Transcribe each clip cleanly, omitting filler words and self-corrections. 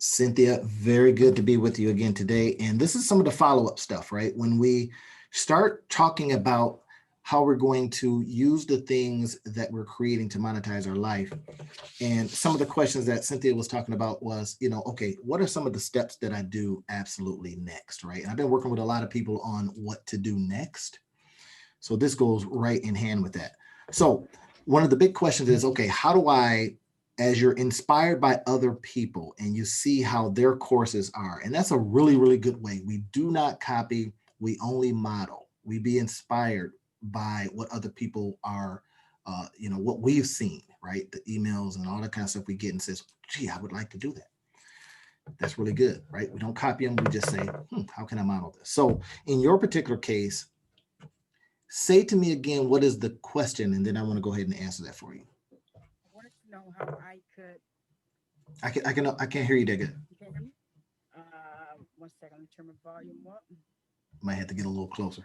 Cynthia, very good to be with you again today. And this is some of the follow-up stuff, right? When we start talking about how we're going to use the things that we're creating to monetize our life. And some of the questions that Cynthia was talking about was, okay, what are some of the steps that I do absolutely next, right? And I've been working with a lot of people on what to do next. So this goes right in hand with that. So one of the big questions is, okay, how do I, as you're inspired by other people and you see how their courses are, and that's a really, really good way. We do not copy, we only model. We be inspired by what other people are, what we've seen, right? The emails and all that kind of stuff we get and says, gee, I would like to do that. That's really good, right? We don't copy them. We just say, how can I model this? So in your particular case, say to me again, what is the question? And then I want to go ahead and answer that for you. I wanted to know how I could. I can't hear you that good. You can hear me? 1 second, let me turn my volume up. Might have to get a little closer.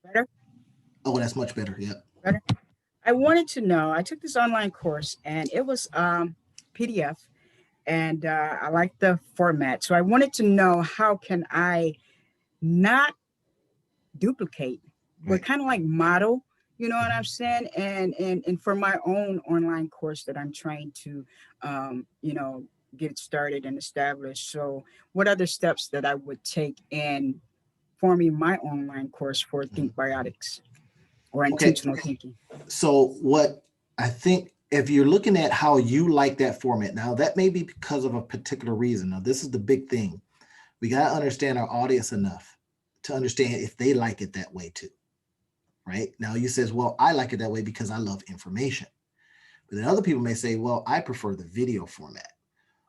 Better? Oh, that's much better. Yep. Better? I wanted to know. I took this online course and it was PDF, and I like the format. So I wanted to know how can I not duplicate, but Right. kind of like model. You know what I'm saying? And for my own online course that I'm trying to, um, you know, get started and established. So, what other steps that I would take in forming my online course for Mhm. Thinkbiotics or Okay. intentional thinking? So what I think, if you're looking at how you like that format, now that may be because of a particular reason. Now, this is the big thing. We got to understand our audience enough to understand if they like it that way too, right? Now you says, well, I like it that way because I love information. But then other people may say, well, I prefer the video format.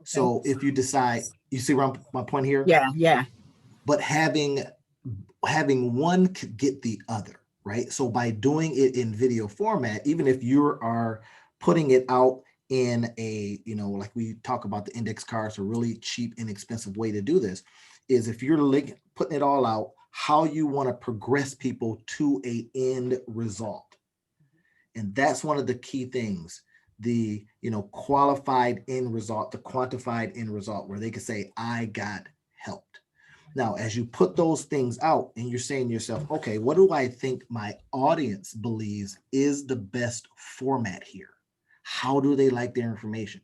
Okay. So if you decide, you see my point here, Yeah, yeah. but having one could get the other, right? So by doing it in video format, even if you are putting it out in a, like we talk about the index cards, a really cheap, inexpensive way to do this is if you're putting it all out, how you want to progress people to a end result. And that's one of the key things, the, qualified end result, the quantified end result, where they can say, I got helped. Now, as you put those things out and you're saying to yourself, okay, what do I think my audience believes is the best format here? How do they like their information?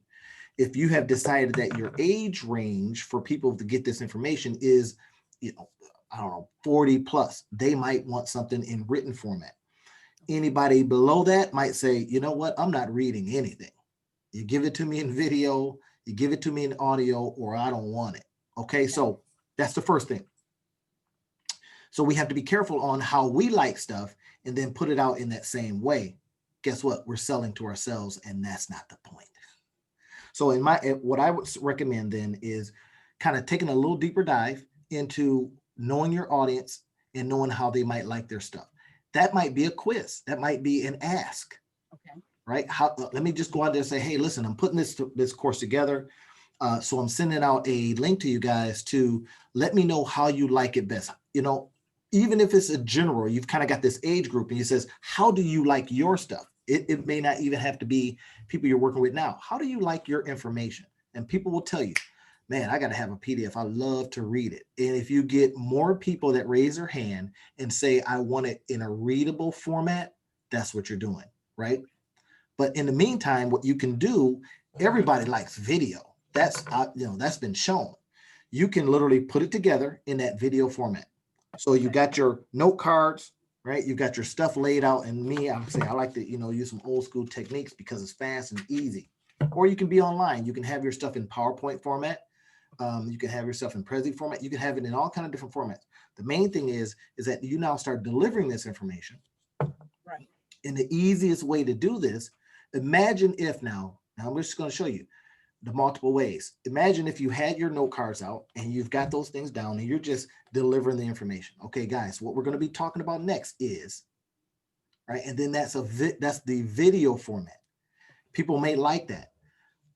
If you have decided that your age range for people to get this information is, I don't know, 40 plus, they might want something in written format. Anybody below that might say, you know what, I'm not reading anything. You give it to me in video, you give it to me in audio, or I don't want it. Okay, Okay. so that's the first thing. So we have to be careful on how we like stuff and then put it out in that same way. Guess what? We're selling to ourselves, and that's not the point. So what I would recommend then is kind of taking a little deeper dive into knowing your audience and knowing how they might like their stuff. That might be a quiz. That might be an ask, Okay. right? Let me just go out there and say, hey, listen, I'm putting this course together. So I'm sending out a link to you guys to let me know how you like it best. Even if it's a general, you've kind of got this age group and you says, how do you like your stuff? It may not even have to be people you're working with now. How do you like your information? And people will tell you, man, I got to have a PDF. I love to read it. And if you get more people that raise their hand and say, I want it in a readable format, that's what you're doing, right? But in the meantime, what you can do, everybody likes video. That's been shown. You can literally put it together in that video format. So you Okay. got your note cards, right? You got your stuff laid out. And me, I'm saying I like to, use some old school techniques because it's fast and easy. Or you can be online. You can have your stuff in PowerPoint format. You can have your stuff in Prezi format. You can have it in all kind of different formats. The main thing is that you now start delivering this information. Right. And the easiest way to do this, imagine if now I'm just going to show you the multiple ways. Imagine if you had your note cards out and you've got those things down and you're just delivering the information. Okay, guys, what we're going to be talking about next is, right? And then that's the video format. People may like that,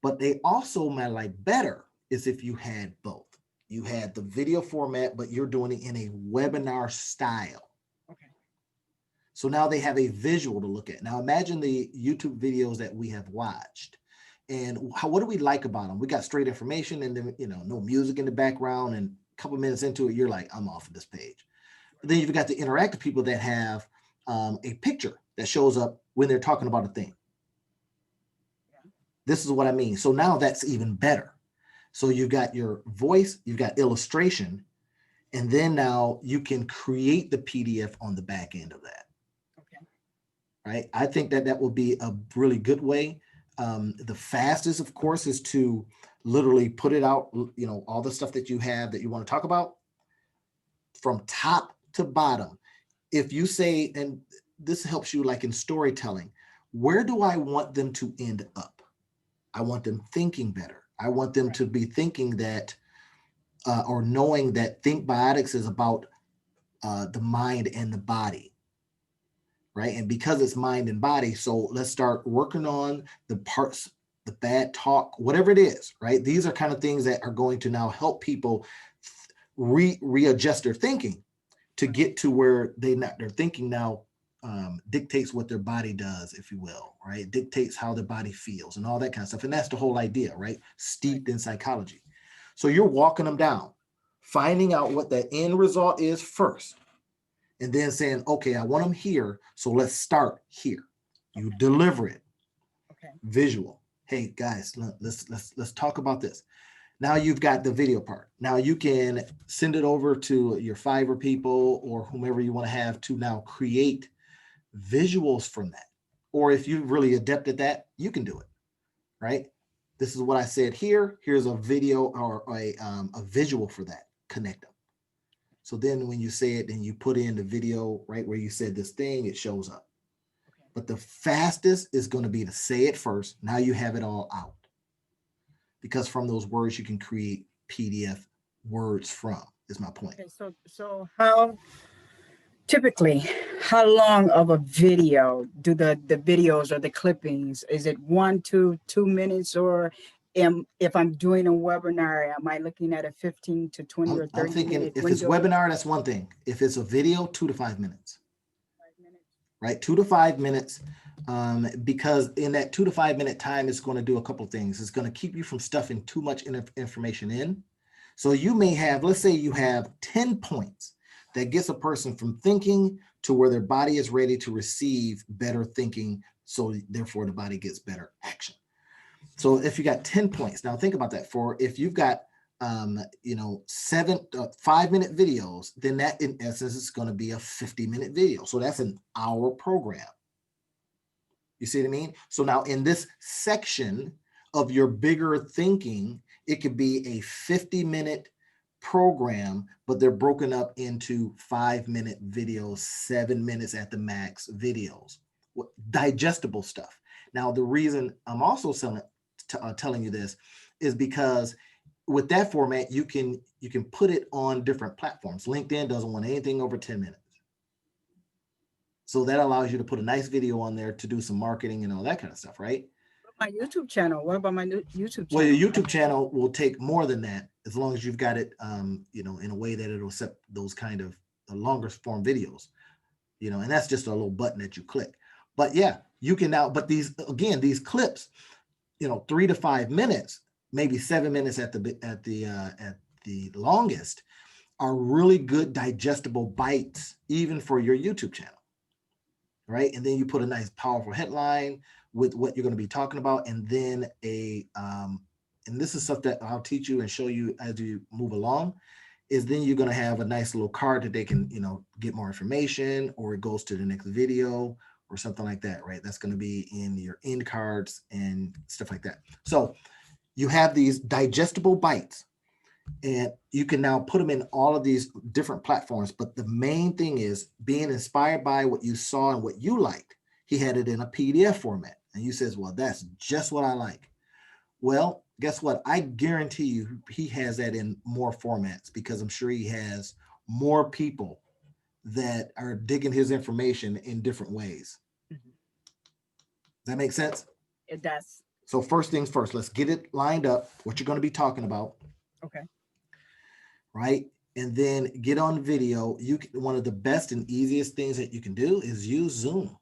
but they also might like better is if you had both. You had the video format, but you're doing it in a webinar style. Okay. So now they have a visual to look at. Now imagine the YouTube videos that we have watched. And what do we like about them? We got straight information, and then, no music in the background, and a couple minutes into it, you're like, I'm off of this page. But then you've got the interactive people that have a picture that shows up when they're talking about a thing. This is what I mean. So now that's even better. So you've got your voice, you've got illustration, and then now you can create the PDF on the back end of that. Okay. Right? I think that will be a really good way. The fastest, of course, is to literally put it out, all the stuff that you have that you want to talk about from top to bottom. If you say, and this helps you like in storytelling, where do I want them to end up? I want them thinking better. I want them to be thinking that, or knowing that Thinkbiotics is about the mind and the body. Right. And because it's mind and body, so let's start working on the parts, the bad talk, whatever it is. Right. These are kind of things that are going to now help people readjust their thinking to get to where their thinking now dictates what their body does, if you will. Right. It dictates how their body feels and all that kind of stuff. And that's the whole idea. Right. Steeped in psychology. So you're walking them down, finding out what the end result is first. And then saying, okay, I want them here, so let's start here. You deliver it. Okay. Visual. Hey guys, let's talk about this. Now you've got the video part. Now you can send it over to your Fiverr people or whomever you want to have to now create visuals from that. Or if you're really adept at that, you can do it. Right? This is what I said here. Here's a video or a visual for that. Connect them. So then when you say it, then you put in the video right where you said this thing, it shows up. Okay. But the fastest is going to be to say it first. Now you have it all out. Because from those words, you can create PDF words from, is my point. Okay, so how long of a video do the videos or the clippings, is it 2 minutes, or if I'm doing a webinar, am I looking at a 15 to 20 or 30 I'm thinking minute if window? it's webinar, that's one thing. If it's a video, 2 to 5 minutes. 5 minutes. Right, 2 to 5 minutes, because in that 2 to 5 minute time, it's going to do a couple of things. It's going to keep you from stuffing too much information in. So you may have, let's say you have 10 points that gets a person from thinking to where their body is ready to receive better thinking. So therefore the body gets better action. So if you got 10 points, now think about that. For if you've got 5-minute videos, then that in essence is going to be a 50-minute video. So that's an hour program. You see what I mean? So now in this section of your bigger thinking, it could be a 50-minute program, but they're broken up into 5-minute videos, 7 minutes at the max videos, digestible stuff. Now, the reason I'm also telling you this is because with that format, you can put it on different platforms. LinkedIn doesn't want anything over 10 minutes. So that allows you to put a nice video on there to do some marketing and all that kind of stuff, right? My YouTube channel. What about my YouTube channel? Well, your YouTube channel will take more than that, as long as you've got it, in a way that it'll accept those kind of longer form videos, and that's just a little button that you click. But yeah, you can now, but these clips, 3 to 5 minutes, maybe 7 minutes at the longest, are really good digestible bites, even for your YouTube channel. Right. And then you put a nice powerful headline with what you're going to be talking about. And then and this is stuff that I'll teach you and show you as you move along, is then you're going to have a nice little card that they can, get more information, or it goes to the next video or something like that. Right. That's going to be in your end cards and stuff like that. So you have these digestible bites. And you can now put them in all of these different platforms. But the main thing is being inspired by what you saw and what you liked. He had it in a PDF format. And you says, well, that's just what I like. Well, guess what? I guarantee you he has that in more formats, because I'm sure he has more people that are digging his information in different ways. Mm-hmm. Does that make sense? It does. So first things first, let's get it lined up, what you're going to be talking about. Okay. Right? And then get on video. One of the best and easiest things that you can do is use Zoom.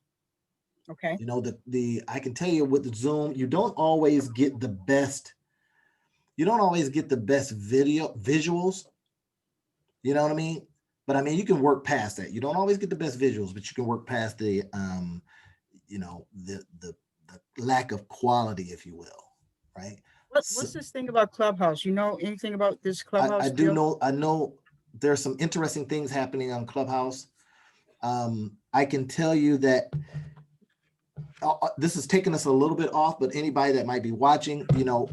Okay. You know, I can tell you with the Zoom, you don't always get the best, video visuals, you know what I mean? But I mean, you can work past that. You don't always get the best visuals, but you can work past the you know, the lack of quality, if you will, right? So What's this thing about Clubhouse? You know anything about this I Clubhouse do deal? know, there's some interesting things happening on Clubhouse. I can tell you that this is taking us a little bit off, but anybody that might be watching, you know,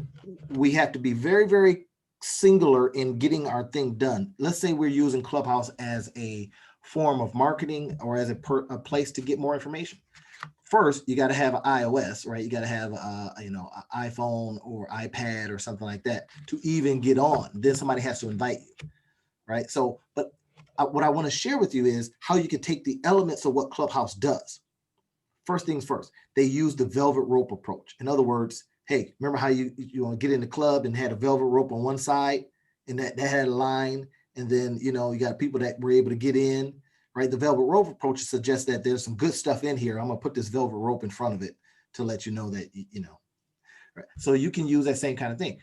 we have to be very, very singular in getting our thing done. Let's say we're using Clubhouse as a form of marketing or as a place to get more information. First, you got to have an iOS, right? You got to have you know, an iPhone or iPad or something like that to even get on. Then somebody has to invite you, right? So, but what I want to share with you is how you can take the elements of what Clubhouse does. First things first, they use the velvet rope approach. In other words, hey, remember how you want to get in the club and had a velvet rope on one side and that had a line, and then you know you got people that were able to get in, right? The velvet rope approach suggests that there's some good stuff in here. I'm gonna put this velvet rope in front of it to let you know that you know. Right? So you can use that same kind of thing.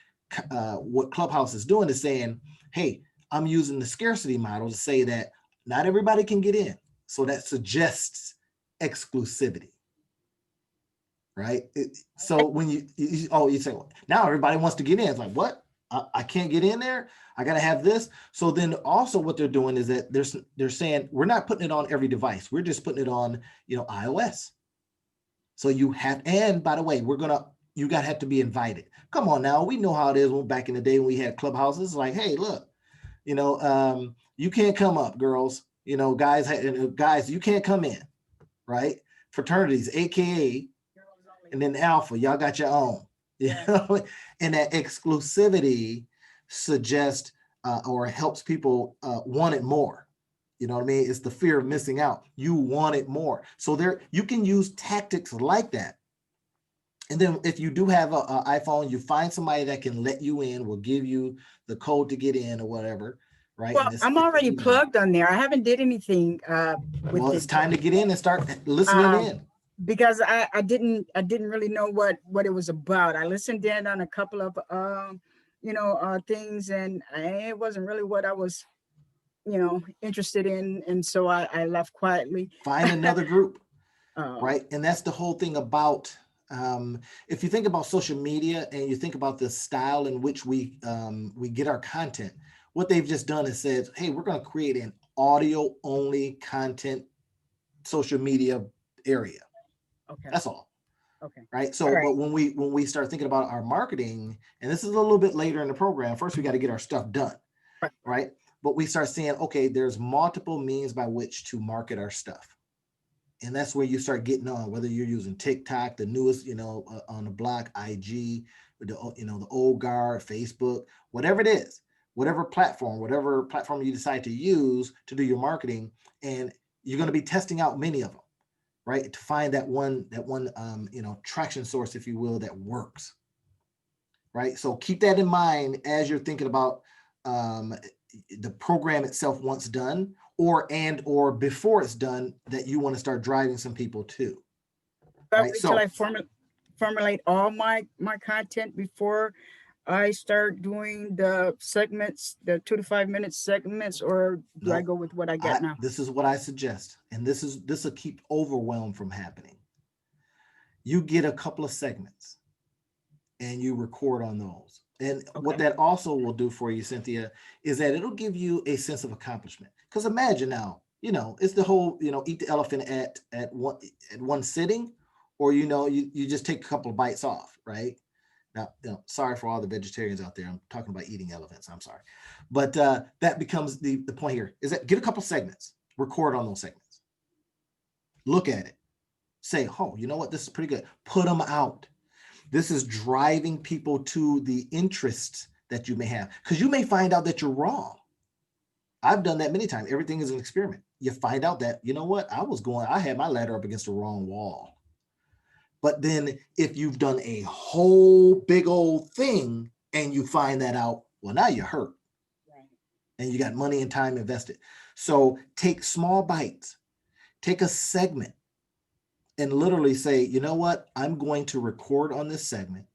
What Clubhouse is doing is saying, hey, I'm using the scarcity model to say that not everybody can get in. So that suggests exclusivity, right? So when you say, well, now everybody wants to get in. It's like, what? I can't get in there. I got to have this. So then also what they're doing is that they're saying we're not putting it on every device. We're just putting it on, you know, iOS. So you have, and by the way, you got to have to be invited. Come on now. We know how it is when back in the day when we had clubhouses. Like, hey, look, you know, you can't come up, girls. You know, guys, you can't come in, right? Fraternities, AKA, and then alpha, y'all got your own. You Yeah. know, and that exclusivity suggests or helps people want it more. You know what I mean? It's the fear of missing out. You want it more. So there, you can use tactics like that. And then if you do have an iPhone, you find somebody that can let you in, will give you the code to get in or whatever, right? Well, And I'm already you know, plugged on there. I haven't did anything well, with it's it time to get in and start listening um, in. because I didn't really know what it was about. I listened in on a couple of things, and it wasn't really what I was interested in, and so I left quietly. Find another group, um, right? And that's the whole thing about if you think about social media and you think about the style in which we get our content, what they've just done is said, hey, we're going to create an audio only content social media area. okay, That's all, okay, right? all So, right. but when we start thinking about our marketing, and this is a little bit later in the program, first we got to get our stuff done, Right. right? But we start saying, okay, there's multiple means by which to market our stuff, and that's where you start getting on, whether you're using TikTok, the newest, you know, on the block, IG, you know, the old guard, Facebook, whatever it is, whatever platform you decide to use to do your marketing, and you're going to be testing out many of them, right, to find that one you know, traction source, if you will, that works, right? So keep that in mind as you're thinking about um, the program itself once done, or before it's done, that you want to start driving some people to, I right? wait till So I formulate all my content before I start doing the segments, the 2 to 5 minute segments, or do I no, go with what I got now? this is what I suggest, and this will keep overwhelm from happening. You get a couple of segments and you record on those. And what Okay. that also will do for you, Cynthia, is that it'll give you a sense of accomplishment. Because imagine now, you know, it's the whole, you know, eat the elephant at one sitting, or you know, you just take a couple of bites off, right? Now, you know, sorry for all the vegetarians out there. I'm talking about eating elephants. I'm sorry, but that becomes the point here is that get a couple segments, record on those segments, look at it, say, oh, you know what, this is pretty good. Put them out. This is driving people to the interests that you may have, because you may find out that you're wrong. I've done that many times. Everything is an experiment. You find out that, you know what, I had my ladder up against the wrong wall. But then if you've done a whole big old thing and you find that out, well, now you're hurt Right. and you got money and time invested. So take small bites, take a segment, and literally say, you know what, I'm going to record on this segment.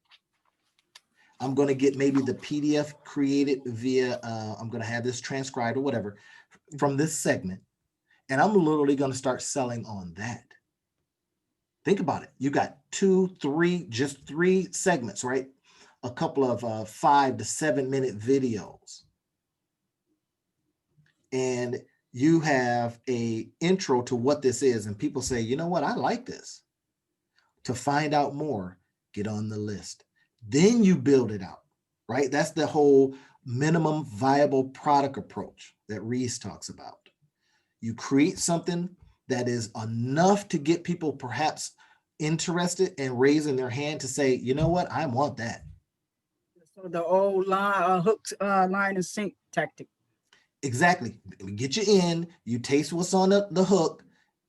I'm going to get maybe the PDF created via, I'm going to have this transcribed or whatever from this segment. And I'm literally going to start selling on that. Think about it. You got 2, 3, just 3 segments, right? A couple of 5 to 7 minute videos. And you have a intro to what this is. And people say, you know what? I like this. To find out more, get on the list. Then you build it out, right? That's the whole minimum viable product approach that Reese talks about. You create something that is enough to get people perhaps interested and raising their hand to say, you know what, I want that. So the old line, hook, line and sink tactic. Exactly. We get you in, you taste what's on the hook.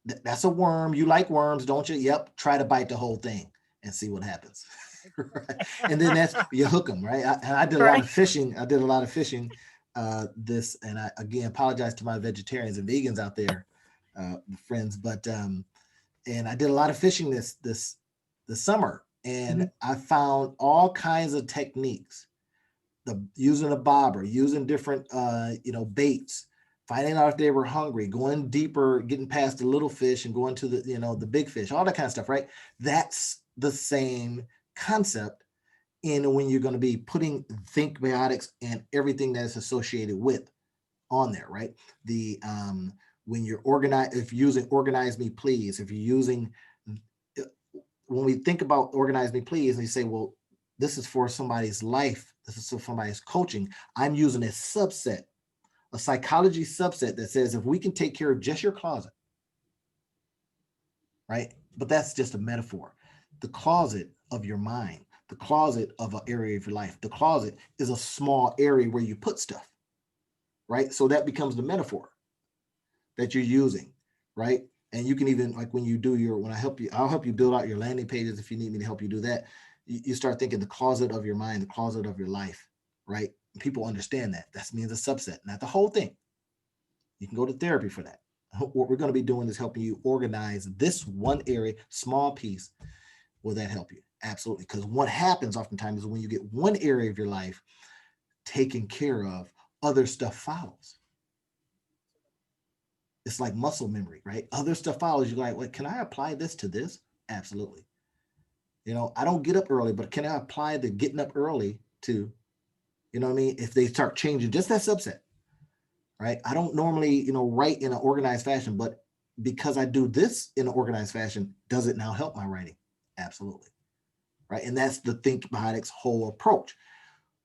That's a worm. You like worms, don't you? Yep. Try to bite the whole thing and see what happens. Right? And then that's, you hook them, right? I did a lot Right. of fishing. I did a lot of fishing this, and I, again, apologize to my vegetarians and vegans out there, friends, but and I did a lot of fishing this summer, and Mhm. I found all kinds of techniques. The using a bobber, using different baits, finding out if they were hungry, going deeper, getting past the little fish and going to the big fish, all that kind of stuff, right? That's the same concept in when you're going to be putting Thinkbiotics and everything that is associated with on there, right? The when you're organized, if you're using Organize Me Please, if you're using, when we think about Organize Me Please, and you say, well, this is for somebody's life, this is for somebody's coaching, I'm using a subset, a psychology subset that says if we can take care of just your closet, right? But that's just a metaphor. The closet of your mind, the closet of an area of your life, the closet is a small area where you put stuff, right? So that becomes the metaphor that you're using, right? And you can even, like when you do your, when I help you, I'll help you build out your landing pages if you need me to help you do that. You start thinking the closet of your mind, the closet of your life, right? People understand that. That means a subset, not the whole thing. You can go to therapy for that. What we're going to be doing is helping you organize this one area, small piece. Will that help you? Absolutely. Because what happens oftentimes is when you get one area of your life taken care of, other stuff follows. It's like muscle memory, right? Other stuff follows. You're like, wait, can I apply this to this? Absolutely. I don't get up early, but can I apply the getting up early to, what I mean? If they start changing just that subset, right? I don't normally, write in an organized fashion, but because I do this in an organized fashion, does it now help my writing? Absolutely. Right. And that's the Thinkbiotics whole approach.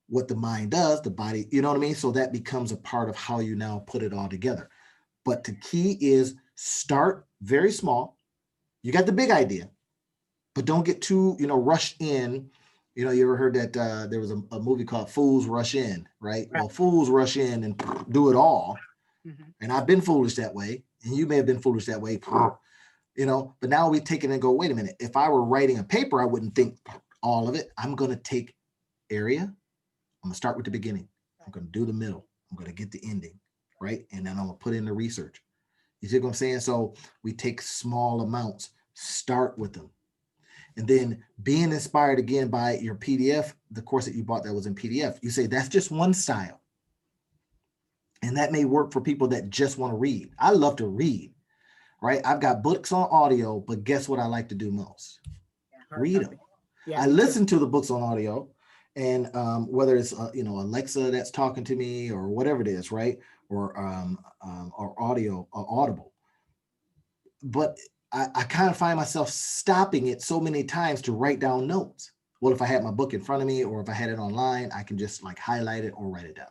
What the mind does, the body, you know what I mean? So that becomes a part of how you now put it all together. But the key is start very small. You got the big idea, but don't get too, rushed in. You ever heard that there was a movie called Fools Rush In, right? Right. Well, fools rush in and do it all. Mhm. And I've been foolish that way. And you may have been foolish that way, but now we take it and go, wait a minute. If I were writing a paper, I wouldn't think all of it. I'm going to take area. I'm going to start with the beginning. I'm going to do the middle. I'm going to get the ending, right? And then I'm going to put in the research. You see what I'm saying? So we take small amounts, start with them. And then being inspired again by your PDF, the course that you bought that was in PDF, you say that's just one style. And that may work for people that just want to read. I love to read, right? I've got books on audio, but guess what I like to do most? Yeah, hard Read them. copy. Yeah, I me too. listen to the books on audio, and whether it's Alexa that's talking to me or whatever it is, right? Or audio or Audible. But I kind of find myself stopping it so many times to write down notes. Well, if I had my book in front of me or if I had it online, I can just like highlight it or write it down.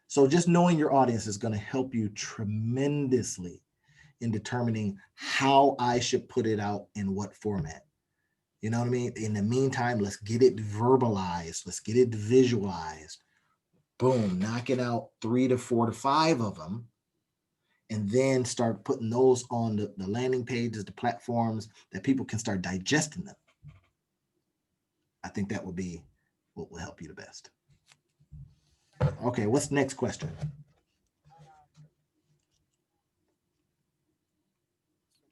So just knowing your audience is going to help you tremendously in determining how I should put it out in what format. You know what I mean? In the meantime, let's get it verbalized. Let's get it visualized. Boom, knock it out 3 to 4 to 5 of them. And then start putting those on the landing pages, the platforms that people can start digesting them. I think that would be what will help you the best. Okay, what's the next question?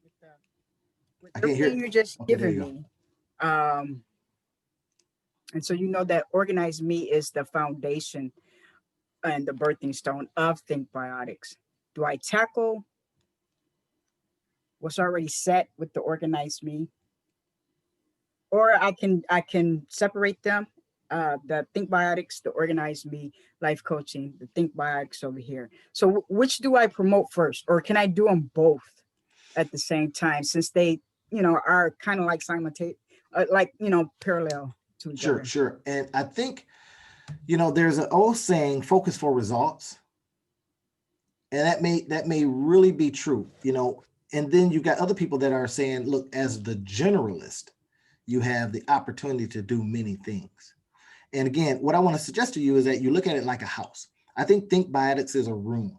With the, with I can't hear everything it. you just Okay, there given you go. me. Um, and so you know that organized me is the foundation and the birthing stone of Thinkbiotics. Do I tackle what's already set with the organized me, or I can separate them? The Thinkbiotics, the organized me, life coaching, the Thinkbiotics over here. So which do I promote first, or can I do them both at the same time, since they are kind of like simultaneous, like parallel to each Sure, other? sure. And I think, there's an old saying, focus for results. And that may really be true, and then you've got other people that are saying, look, as the generalist, you have the opportunity to do many things. And again, what I want to suggest to you is that you look at it like a house. I think biotics is a room.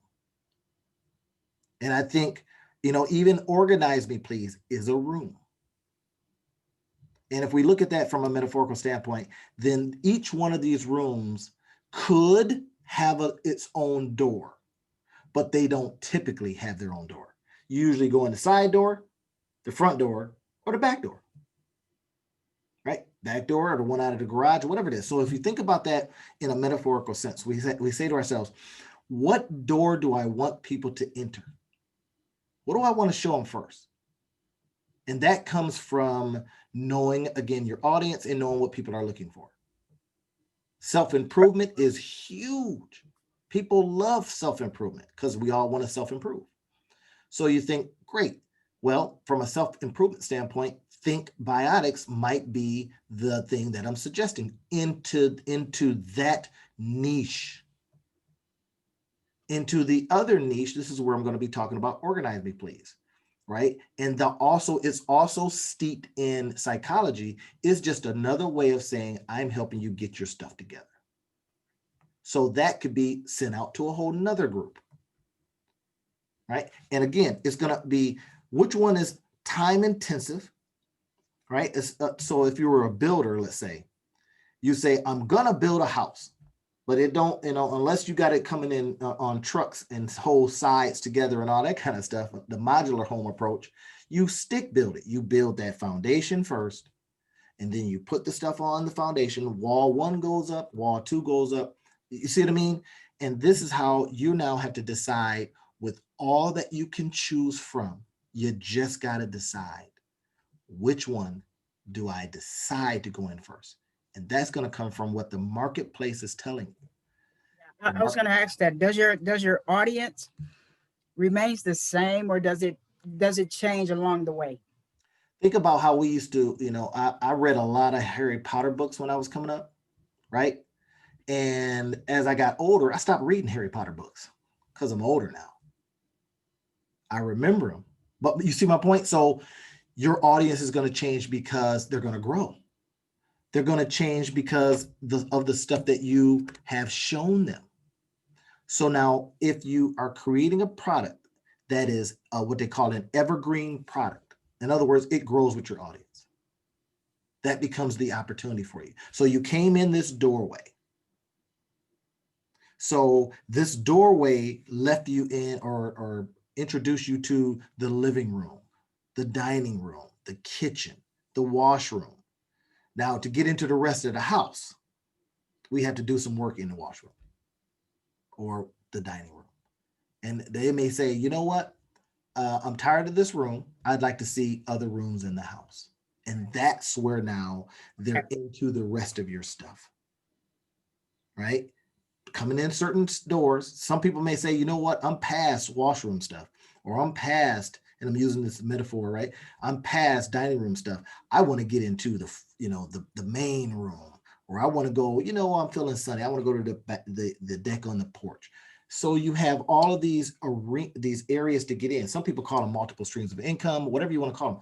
And I think, even organize me, please, is a room. And if we look at that from a metaphorical standpoint, then each one of these rooms could have its own door, but they don't typically have their own door. You usually go in the side door, the front door, or the back door, right? Back door or the one out of the garage, whatever it is. So if you think about that in a metaphorical sense, we say to ourselves, what door do I want people to enter? What do I want to show them first? And that comes from knowing, again, your audience and knowing what people are looking for. Self-improvement is huge. People love self-improvement because we all want to self-improve. So you think, great. Well, from a self-improvement standpoint, think biotics might be the thing that I'm suggesting into that niche. Into the other niche, this is where I'm going to be talking about organize me, please. Right. And it's also steeped in psychology, is just another way of saying I'm helping you get your stuff together. So that could be sent out to a whole nother group. Right. And again, it's going to be which one is time intensive. Right. So if you were a builder, let's say, you say, I'm going to build a house, but it don't, unless you got it coming in on trucks and whole sides together and all that kind of stuff, the modular home approach, you stick build it. You build that foundation first, and then you put the stuff on the foundation. Wall one goes up, wall two goes up. You see what I mean? And this is how you now have to decide with all that you can choose from. You just got to decide which one do I decide to go in first? And that's going to come from what the marketplace is telling you. I was going to ask that. Does your audience remains the same, or does it change along the way? Think about how we used to, I read a lot of Harry Potter books when I was coming up, right? And as I got older, I stopped reading Harry Potter books because I'm older now. I remember them. But you see my point? So your audience is going to change because they're going to grow. They're going to change because of the stuff that you have shown them. So now, if you are creating a product that is what they call an evergreen product, in other words, it grows with your audience, that becomes the opportunity for you. So you came in this doorway. So this doorway left you in or introduced you to the living room, the dining room, the kitchen, the washroom. Now, to get into the rest of the house, we have to do some work in the washroom or the dining room. And they may say, you know what? I'm tired of this room. I'd like to see other rooms in the house. And that's where now they're into the rest of your stuff, right? Coming in certain doors. Some people may say, you know what? I'm past washroom stuff, or I'm past, and I'm using this metaphor, right? I'm past dining room stuff. I want to get into the main room, or I want to go, I'm feeling sunny. I want to go to the deck on the porch. So you have all of these areas to get in. Some people call them multiple streams of income, whatever you want to call them.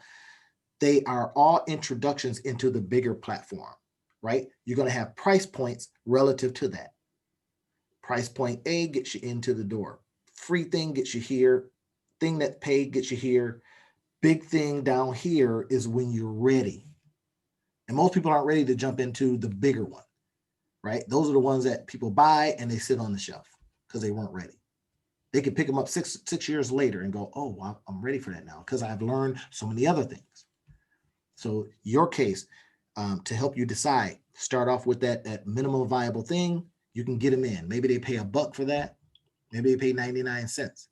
They are all introductions into the bigger platform, right? You're going to have price points relative to that. Price point A gets you into the door. Free thing gets you here. Thing that paid gets you here. Big thing down here is when you're ready. And most people aren't ready to jump into the bigger one, right? Those are the ones that people buy and they sit on the shelf because they weren't ready. They could pick them up six years later and go, oh, well, I'm ready for that now because I've learned so many other things. So your case, to help you decide, start off with that minimal viable thing. You can get them in. Maybe they pay $1 for that. Maybe they pay 99 cents.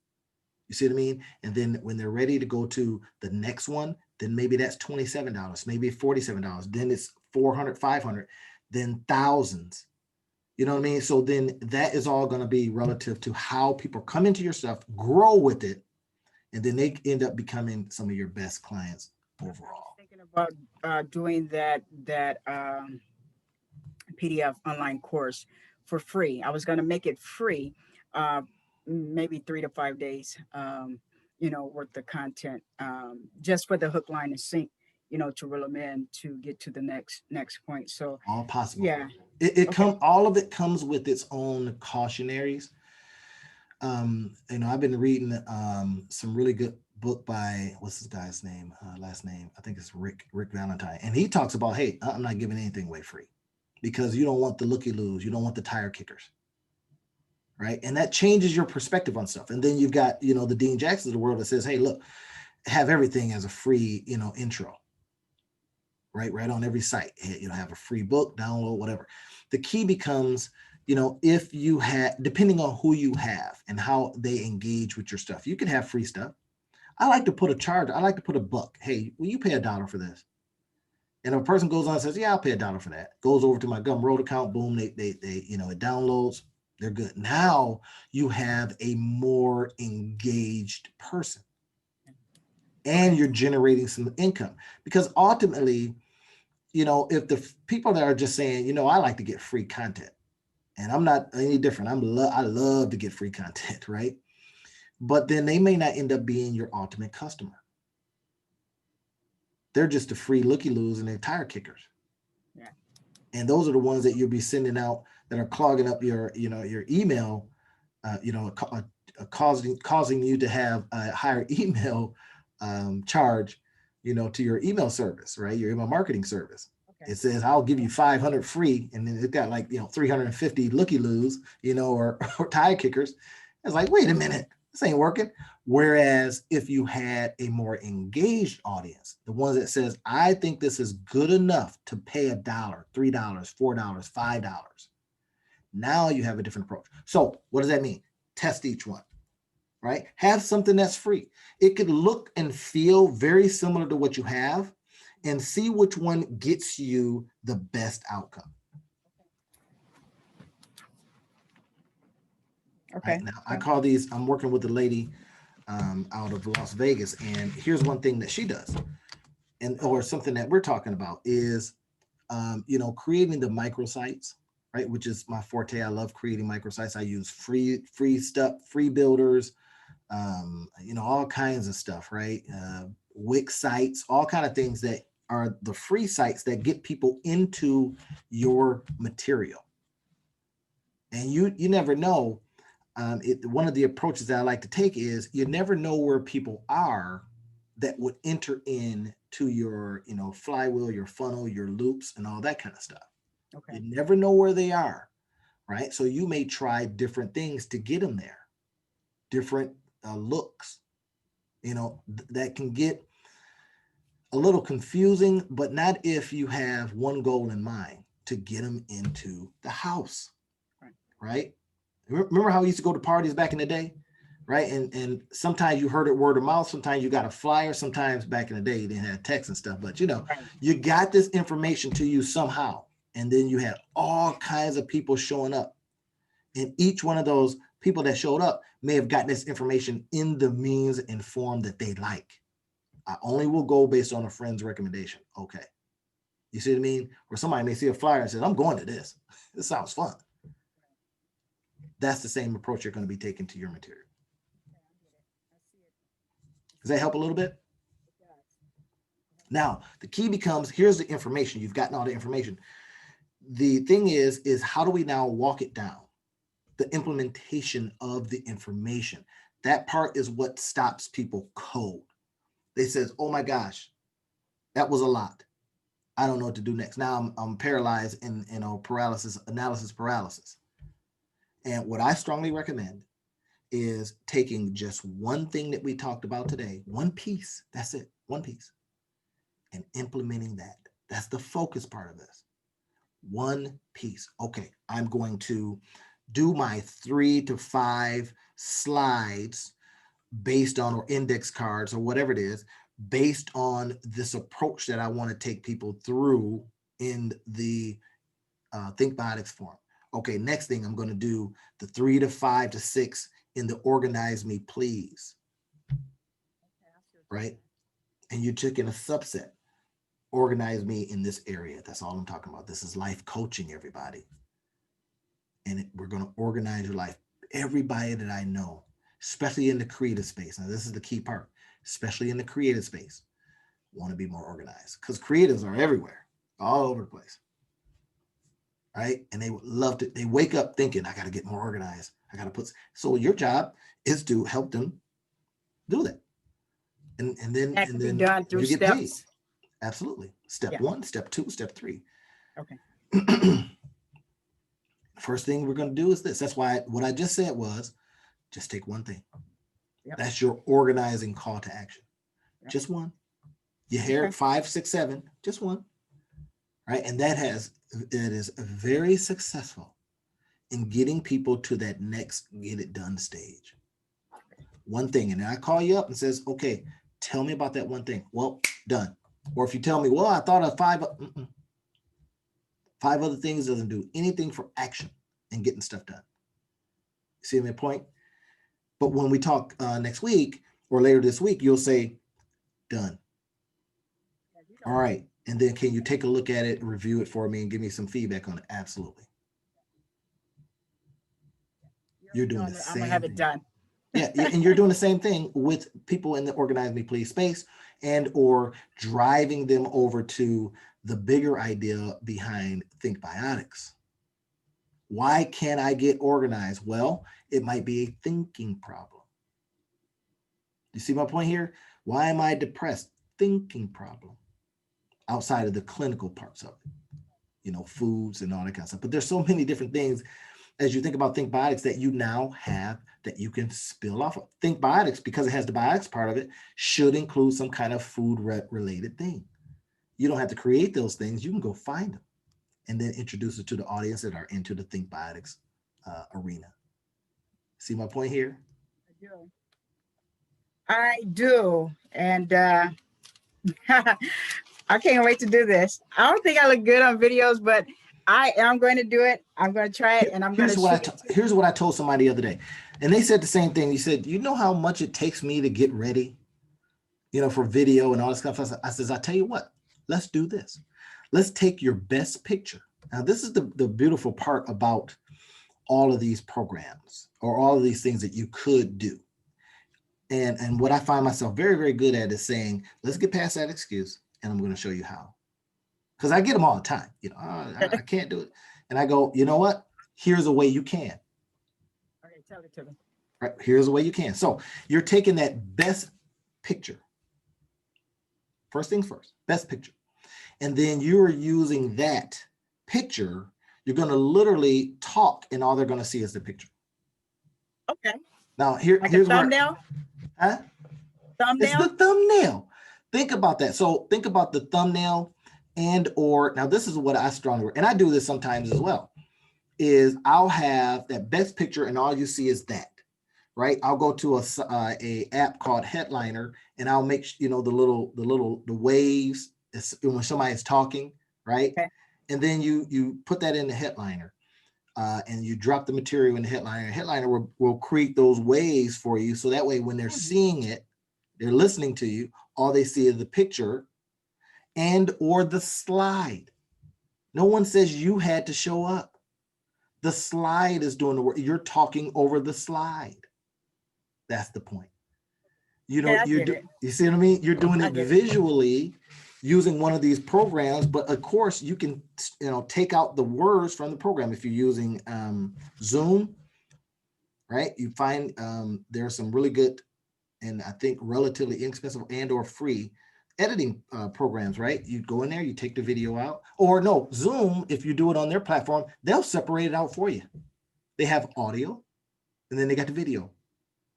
You see what I mean? And then when they're ready to go to the next one, then maybe that's $27, maybe $47. Then it's 400, 500, then thousands. You know what I mean? So then that is all going to be relative to how people come into your stuff, grow with it, and then they end up becoming some of your best clients overall. Thinking about doing that PDF online course for free. I was going to make it free, uh, maybe 3 to 5 days, worth of content, just for the hook, line, and sink, to reel them in to get to the next point. So, All possible. yeah, okay, All of it comes with its own cautionaries. I've been reading some really good book by, what's this guy's name? Last name, I think it's Rick Valentine, and he talks about, hey, I'm not giving anything away free, because you don't want the looky loos, you don't want the tire kickers, right? And that changes your perspective on stuff. And then you've got, the Dean Jacksons of the world that says, hey, look, have everything as a free, intro, right on every site. Have a free book, download, whatever. The key becomes, if you have, depending on who you have and how they engage with your stuff, you can have free stuff. I like to put a charge. I like to put $1. Hey, will you pay $1 for this? And if a person goes on and says, yeah, I'll pay $1 for that, goes over to my Gumroad account, boom, they it downloads, they're good. Now you have a more engaged person, and you're generating some income, because ultimately, if the people that are just saying, I like to get free content, and I'm not any different. I love to get free content, right? But then they may not end up being your ultimate customer. They're just the free looky-loos and they're tire kickers. yeah, And those are the ones that you'll be sending out that are clogging up your email, causing you to have a higher email charge, to your email service, right? Your email marketing service. okay, It says, I'll give you 500 free. And then it's got 350 looky-loos, or tire kickers. It's like, wait a minute, this ain't working. Whereas if you had a more engaged audience, the ones that says, I think this is good enough to pay $1, $3, $4, $5. Now you have a different approach. So what does that mean? Test each one, right? Have something that's free. It could look and feel very similar to what you have, and see which one gets you the best outcome. okay, Right? Now, I call these, I'm working with a lady out of Las Vegas, and here's one thing that she does, or something that we're talking about is, creating the microsites, right? Which is my forte. I love creating microsites. I use free stuff, free builders, all kinds of stuff, right? Wix sites, all kind of things that are the free sites that get people into your material. And you never know. One of the approaches that I like to take is, you never know where people are that would enter in to your, flywheel, your funnel, your loops, and all that kind of stuff. okay, You never know where they are, right? So you may try different things to get them there, different looks, that can get a little confusing, but not if you have one goal in mind, to get them into the house, right, right? Remember how we used to go to parties back in the day, right? And sometimes you heard it word of mouth, sometimes you got a flyer, sometimes back in the day you didn't have text and stuff, but right, you got this information to you somehow, and then you had all kinds of people showing up, and each one of those people that showed up may have gotten this information in the means and form that they like. I only will go based on a friend's recommendation. Okay. You see what I mean? Or somebody may see a flyer and says, I'm going to this. This sounds fun. That's the same approach you're going to be taking to your material. Does that help a little bit? Now, the key becomes, here's the information. You've gotten all the information. The thing is how do we now walk it down? The implementation of the information. That part is what stops people cold. They says, oh my gosh, that was a lot. I don't know what to do next. Now I'm paralyzed in analysis paralysis. And what I strongly recommend is taking just one thing that we talked about today, one piece. That's it, one piece. and implementing that. That's the focus part of this. One piece. Okay, I'm going to do my 3 to 5 slides based on, or index cards or whatever it is, based on this approach that I want to take people through in the Thinkbiotics form. Okay, next thing I'm going to do the 3 to 5 to 6 in the Organize Me Please, right? And you're taking a subset. Organize me in this area. That's all I'm talking about. This is life coaching, everybody. And we're going to organize your life. Everybody that I know, especially in the creative space. Now, this is the key part, especially in the creative space, want to be more organized, because creatives are everywhere, all over the place. Right? And they would love to, they wake up thinking, I got to get more organized. I got to put, so your job is to help them do that. And then That can be done through you get paid. steps. Absolutely. Step 1, step 2, step 3. Okay. First thing we're going to do is this. That's why what I just said was just take one thing. Yep. That's your organizing call to action. Yep. Just one. You hear it 5, 6, 7, just one. Right? And it is very successful in getting people to that next get it done stage. One thing. And then I call you up and says, okay, tell me about that one thing. Well, done. Or if you tell me, well, I thought of 5, 5 other things, doesn't do anything for action and getting stuff done. See my point? But when we talk next week or later this week, you'll say, done. All right. And then can you take a look at it, review it for me, and give me some feedback on it? Absolutely. You're doing the same. I'm gonna have it done. Yeah, and you're doing the same thing with people in the Organize Me Please space, and or driving them over to the bigger idea behind Thinkbiotics. Why can't I get organized? Well, it might be a thinking problem. You see my point here? Why am I depressed? Thinking problem. Outside of the clinical parts of it, foods and all that kind of stuff. But there's so many different things as you think about Thinkbiotics that you now have that you can spill off of. Thinkbiotics, because it has the biotics part of it, should include some kind of food related thing. You don't have to create those things. You can go find them and then introduce it to the audience that are into the Thinkbiotics arena. See my point here? I do. And I can't wait to do this. I don't think I look good on videos, but I am going to do it. I'm going to try it, and here's what I told somebody the other day, and they said the same thing. You said, you know how much it takes me to get ready, for video and all this kind of stuff. I says, I tell you what, let's do this. Let's take your best picture. Now, this is the beautiful part about all of these programs or all of these things that you could do. And what I find myself very, very good at is saying, let's get past that excuse, and I'm going to show you how. Because I get them all the time. I can't do it. And I go, you know what? Here's a way you can. Okay, tell it to me. Right, here's a way you can. So you're taking that best picture. First things first, best picture. And then you're using that picture. You're going to literally talk, and all they're going to see is the picture. Okay. Now, here's a thumbnail? Huh? Thumbnail? It's the thumbnail. Think about that. So think about the thumbnail now this is what I strongly, and I do this sometimes as well, is I'll have that best picture and all you see is that, right? I'll go to a app called Headliner, and I'll make, the waves when somebody's talking, right? Okay. And then you put that in the Headliner. And you drop the material in the Headliner. Headliner will create those waves for you. So that way, when they're seeing it, they're listening to you, all they see is the picture and or the slide. No one says you had to show up. The slide is doing the work. You're talking over the slide. That's the point. You see what I mean? You're doing it visually using one of these programs, but of course you can, take out the words from the program. If you're using Zoom, right? You find there are some really good and I think relatively inexpensive and or free editing programs, right? You go in there, you take the video out, or no, Zoom, if you do it on their platform, they'll separate it out for you. They have audio and then they got the video.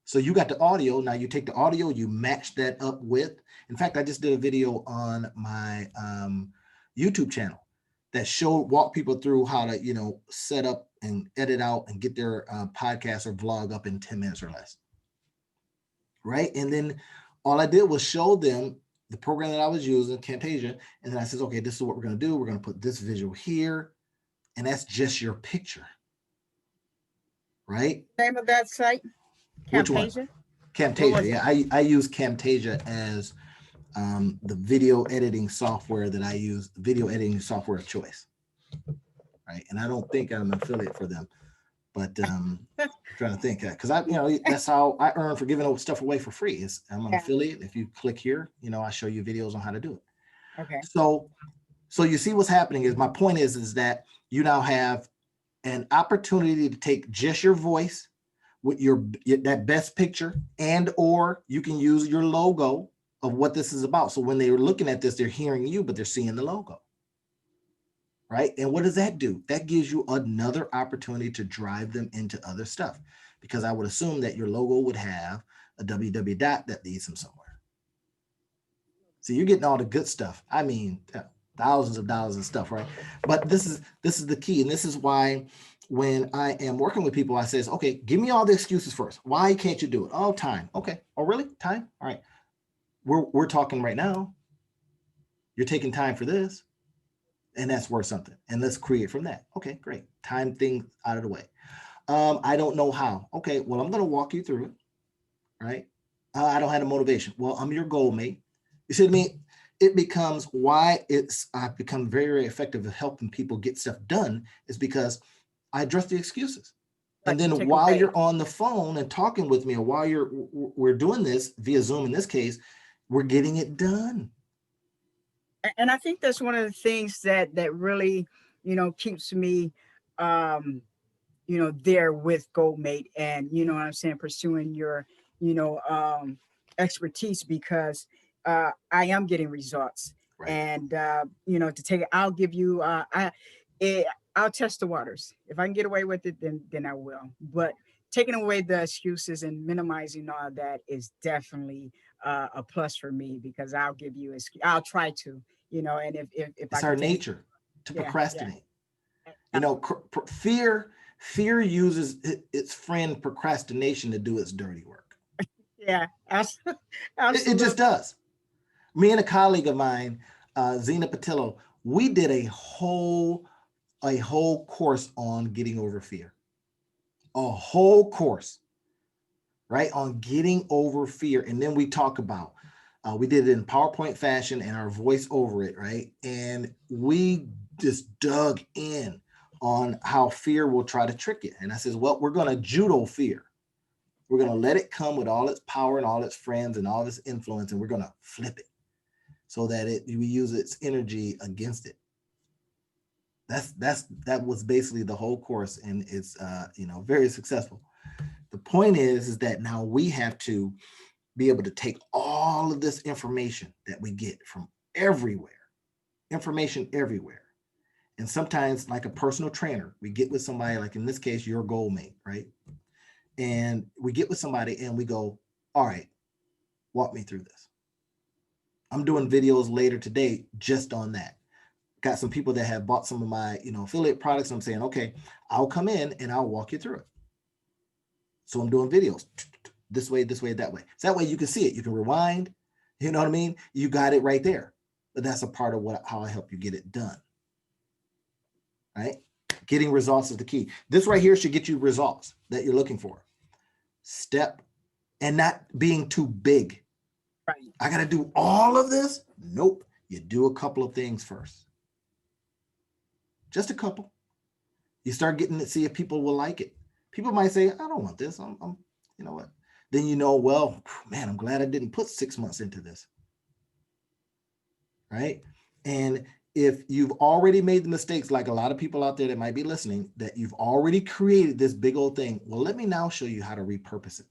So you got the audio. Now you take the audio, you match that up with, in fact, I just did a video on my YouTube channel that walk people through how to, set up and edit out and get their podcast or vlog up in 10 minutes or less. Right. And then all I did was show them the program that I was using, Camtasia. And then I said, okay, this is what we're going to do. We're going to put this visual here. And that's just your picture. Right. Name of that site? Which one? Camtasia? Camtasia. Yeah. I use Camtasia as the video editing software that I use, video editing software of choice. Right. And I don't think I'm an affiliate for them, but I'm trying to think, because that's how I earn for giving stuff away for free. Is I'm an affiliate. If you click here, I show you videos on how to do it. Okay. So you see what's happening is, my point is that you now have an opportunity to take just your voice with that best picture, and or you can use your logo of what this is about. So when they're looking at this, they're hearing you, but they're seeing the logo. Right. And what does that do? That gives you another opportunity to drive them into other stuff, because I would assume that your logo would have a www dot that leads them somewhere. So you're getting all the good stuff. I mean, thousands of dollars and stuff, right? But this is the key. And this is why when I am working with people, I says, okay, give me all the excuses first. Why can't you do it? Oh, time. Okay. Oh, really? Time? All right. We're talking right now. You're taking time for this, and that's worth something. And let's create from that. Okay, great. Time things out of the way. I don't know how. Okay, well, I'm going to walk you through it. Right. I don't have the motivation. Well, I'm your goal mate. You see what I mean? It becomes why I've become very, very effective at helping people get stuff done, is because I address the excuses. And then while you're on the phone and talking with me, or while we're doing this via Zoom in this case, we're getting it done. And I think that's one of the things that really, keeps me, there with Goldmate, and what I'm saying, pursuing your, expertise, because I am getting results. Right. And to take it, I'll give you, I'll test the waters. If I can get away with it, then I will. But taking away the excuses and minimizing all that is definitely a plus for me, because I'll give you I'll try to, and if it's our nature to procrastinate. Fear uses its friend procrastination to do its dirty work. Yeah, absolutely. It just does. Me and a colleague of mine, Zena Patillo, we did a whole course on getting over fear. A whole course, right, on getting over fear. And then we talk about, we did it in PowerPoint fashion and our voice over it, right? And we just dug in on how fear will try to trick you. And I says, well, we're going to judo fear. We're going to let it come with all its power and all its friends and all its influence, and we're going to flip it so that we use its energy against it. That was basically the whole course, and it's very successful. The point is that now we have to be able to take all of this information that we get from everywhere, information everywhere. And sometimes, like a personal trainer, we get with somebody, like in this case, your goal mate, right? And we get with somebody and we go, all right, walk me through this. I'm doing videos later today just on that. Got some people that have bought some of my, affiliate products. And I'm saying, okay, I'll come in and I'll walk you through it. So I'm doing videos this way, that way. So that way you can see it. You can rewind. You know what I mean? You got it right there. But that's a part of how I help you get it done. Right? Getting results is the key. This right here should get you results that you're looking for. Step, and not being too big. Right. I got to do all of this? Nope. You do a couple of things first. Just a couple. You start getting to see if people will like it. People might say, I don't want this. I'm you know what? Then well, man, I'm glad I didn't put 6 months into this. Right? And if you've already made the mistakes, like a lot of people out there that might be listening, that you've already created this big old thing, well, let me now show you how to repurpose it.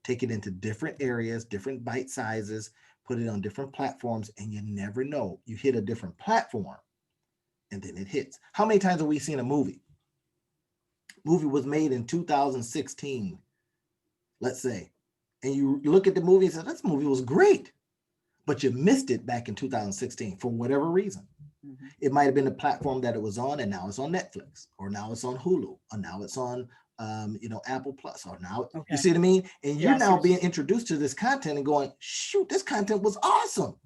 Take it into different areas, different bite sizes, put it on different platforms, and you never know. You hit a different platform, and then it hits. How many times have we seen a movie? Movie was made in 2016, let's say. and you look at the movie and say, this movie was great, but you missed it back in 2016 for whatever reason. Mm-hmm. It might have been the platform that it was on, and now it's on Netflix, or now it's on Hulu, or now it's on, Apple Plus, or now, you Okay. see what I mean? And Yeah, you're I see now what you being introduced to this content and going, shoot, this content was awesome.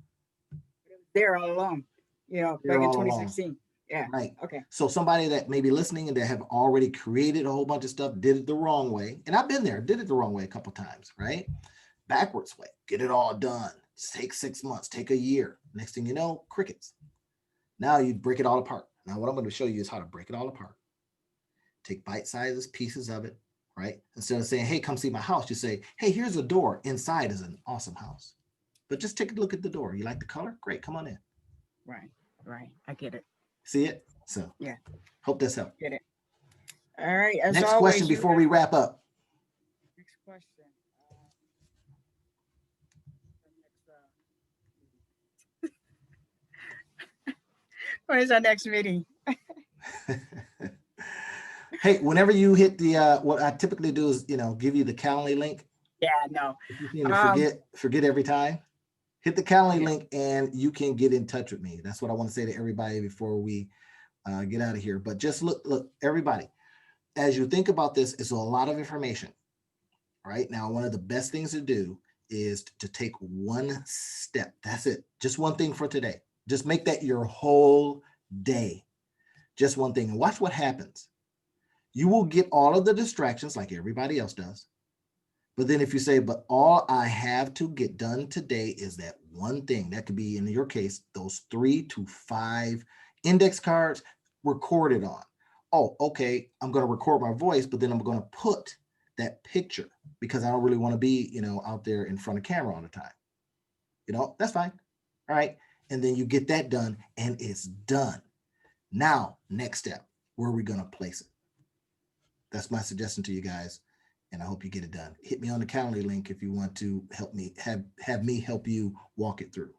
there all along, You're back in all along. 2016. Yeah. Right. Okay. So somebody that may be listening and that have already created a whole bunch of stuff, did it the wrong way. And I've been there, did it the wrong way a couple times, right? Backwards way, get it all done. Take 6 months, take a year. Next thing you know, crickets. Now you break it all apart. Now what I'm going to show you is how to break it all apart. Take bite-sized pieces of it, right? Instead of saying, hey, come see my house, you say, hey, here's a door. Inside is an awesome house. But just take a look at the door. You like the color? Great, come on in. Right. Right. I get it. See it? So Yeah. hope this helped. Get it. All right. As Next question always, before we wrap up. next question. When is our next meeting? Hey, whenever you hit the what I typically do is give you the Calendly link. Yeah, no. If you seem to Um, forget every time. Hit the Calendly yeah. link and you can get in touch with me. That's what I want to say to everybody before we get out of here. But just look, everybody, as you think about this, it's a lot of information. Right now, one of the best things to do is to take one step. That's it. Just one thing for today. Just make that your whole day. Just one thing, and watch what happens. You will get all of the distractions like everybody else does. But then if you say, but all I have to get done today is that one thing, that could be, in your case, those 3 to 5 index cards recorded on. Oh, okay, I'm going to record my voice, but then I'm going to put that picture because I don't really want to be, out there in front of camera all the time. That's fine. All right. And then you get that done and it's done. Now, next step, where are we going to place it? That's my suggestion to you guys. And I hope you get it done. Hit me on the Calendly link if you want to help me have me help you walk it through.